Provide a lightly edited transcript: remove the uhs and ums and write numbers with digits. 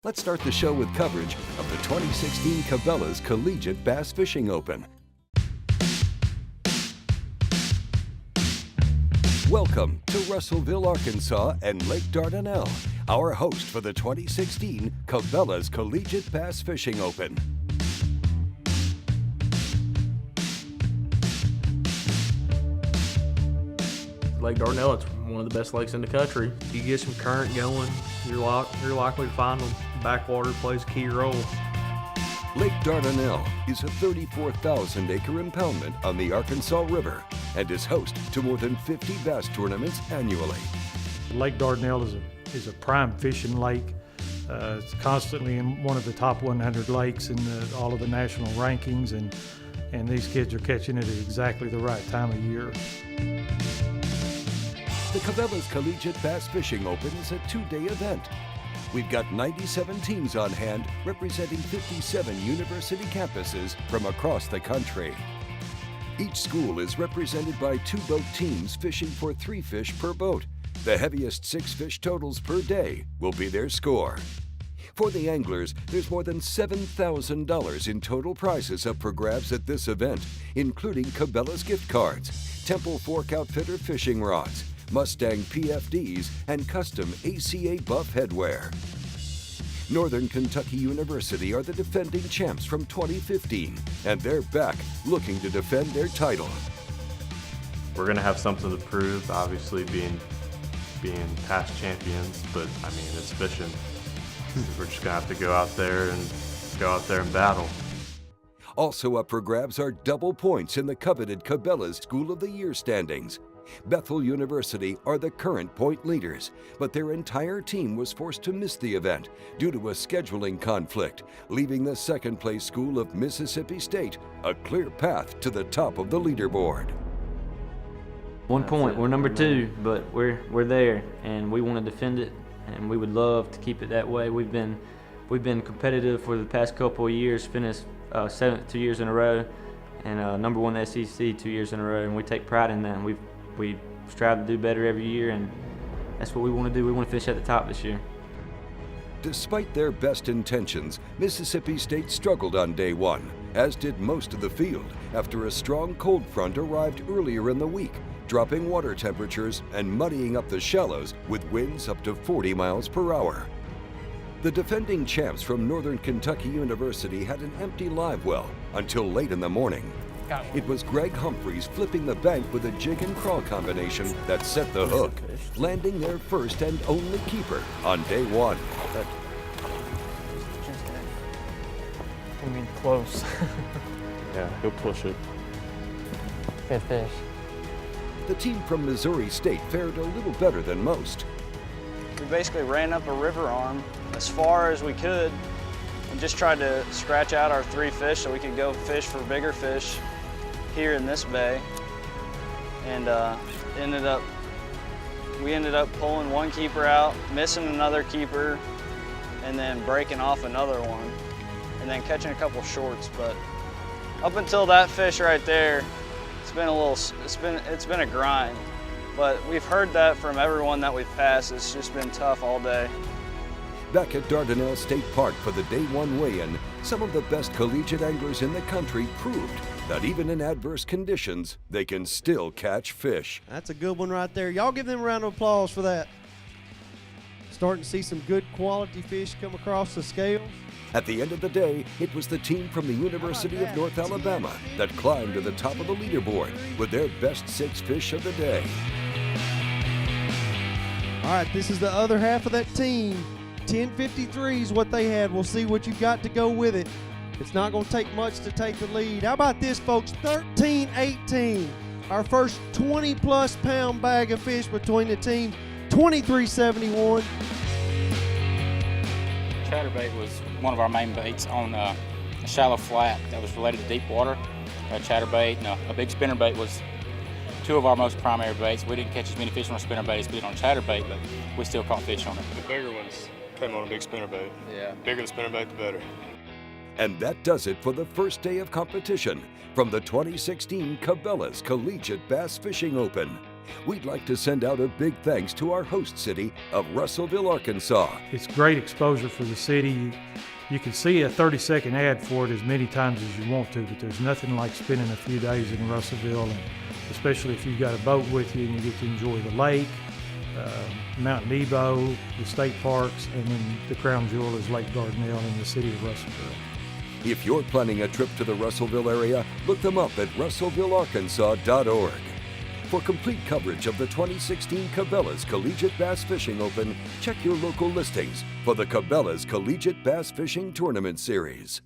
Let's start the show with coverage of the 2016 Cabela's Collegiate Bass Fishing Open. Welcome to Russellville, Arkansas and Lake Dardanelle, our host for the 2016 Cabela's Collegiate Bass Fishing Open. Lake Dardanelle, it's one of the best lakes in the country. If you get some current going, you're likely to find them. Backwater plays a key role. Lake Dardanelle is a 34,000-acre impoundment on the Arkansas River and is host to more than 50 bass tournaments annually. Lake Dardanelle is a prime fishing lake. It's constantly in one of the top 100 lakes in all of the national rankings, and these kids are catching it at exactly the right time of year. The Cabela's Collegiate Bass Fishing Open is a two-day event. We've got 97 teams on hand representing 57 university campuses from across the country. Each school is represented by 2 boat teams fishing for 3 fish per boat. The heaviest 6 fish totals per day will be their score. For the anglers, there's more than $7,000 in total prizes up for grabs at this event, including Cabela's gift cards, Temple Fork Outfitter fishing rods, Mustang PFDs, and custom ACA buff headwear. Northern Kentucky University are the defending champs from 2015, and they're back looking to defend their title. We're going to have something to prove, obviously being past champions, but I mean, it's fishing. We're just going to have to go out there and battle. Also up for grabs are double points in the coveted Cabela's School of the Year standings. Bethel University are the current point leaders, but their entire team was forced to miss the event due to a scheduling conflict, leaving the second-place school of Mississippi State a clear path to the top of the leaderboard. 1 point, we're number 2, but we're there, and we want to defend it, and we would love to keep it that way. We've been competitive for the past couple of years, finished 7th 2 years in a row, and number 1 in the SEC 2 years in a row, and we take pride in that. And we strive to do better every year, and that's what we want to do. We want to finish at the top this year. Despite their best intentions, Mississippi State struggled on day 1, as did most of the field, after a strong cold front arrived earlier in the week, dropping water temperatures and muddying up the shallows with winds up to 40 miles per hour. The defending champs from Northern Kentucky University had an empty live well until late in the morning. It was Greg Humphreys flipping the bank with a jig and crawl combination that set the hook, landing their first and only keeper on day 1. I mean, close. Yeah, he'll push it. Good fish. The team from Missouri State fared a little better than most. We basically ran up a river arm as far as we could and just tried to scratch out our 3 fish so we could go fish for bigger fish here in this bay, and we ended up pulling 1 keeper out, missing another keeper, and then breaking off another one, and then catching a couple shorts. But up until that fish right there, it's been a grind. But we've heard that from everyone that we've passed. It's just been tough all day. Back at Dardanelle State Park for the day 1 weigh-in, some of the best collegiate anglers in the country proved that even in adverse conditions, they can still catch fish. That's a good one right there. Y'all give them a round of applause for that. Starting to see some good quality fish come across the scales. At the end of the day, it was the team from the University of North Alabama that climbed to the top of the leaderboard with their best 6 fish of the day. All right, this is the other half of that team. 10:53 is what they had. We'll see what you got to go with it. It's not going to take much to take the lead. How about this, folks? 13-18. Our first 20-plus pound bag of fish between the teams. 23-71. Chatterbait was one of our main baits on a shallow flat that was related to deep water. Chatterbait and a big spinnerbait was 2 of our most primary baits. We didn't catch as many fish on a spinnerbait as we did on a chatterbait, but we still caught fish on it. The bigger ones came on a big spinnerbait. Yeah. Bigger the spinnerbait, the better. And that does it for the first day of competition from the 2016 Cabela's Collegiate Bass Fishing Open. We'd like to send out a big thanks to our host city of Russellville, Arkansas. It's great exposure for the city. You can see a 30-second ad for it as many times as you want to, but there's nothing like spending a few days in Russellville, and especially if you've got a boat with you and you get to enjoy the lake, Mount Nebo, the state parks, and then the crown jewel is Lake Dardanelle in the city of Russellville. If you're planning a trip to the Russellville area, look them up at russellvillearkansas.org. For complete coverage of the 2016 Cabela's Collegiate Bass Fishing Open, check your local listings for the Cabela's Collegiate Bass Fishing Tournament Series.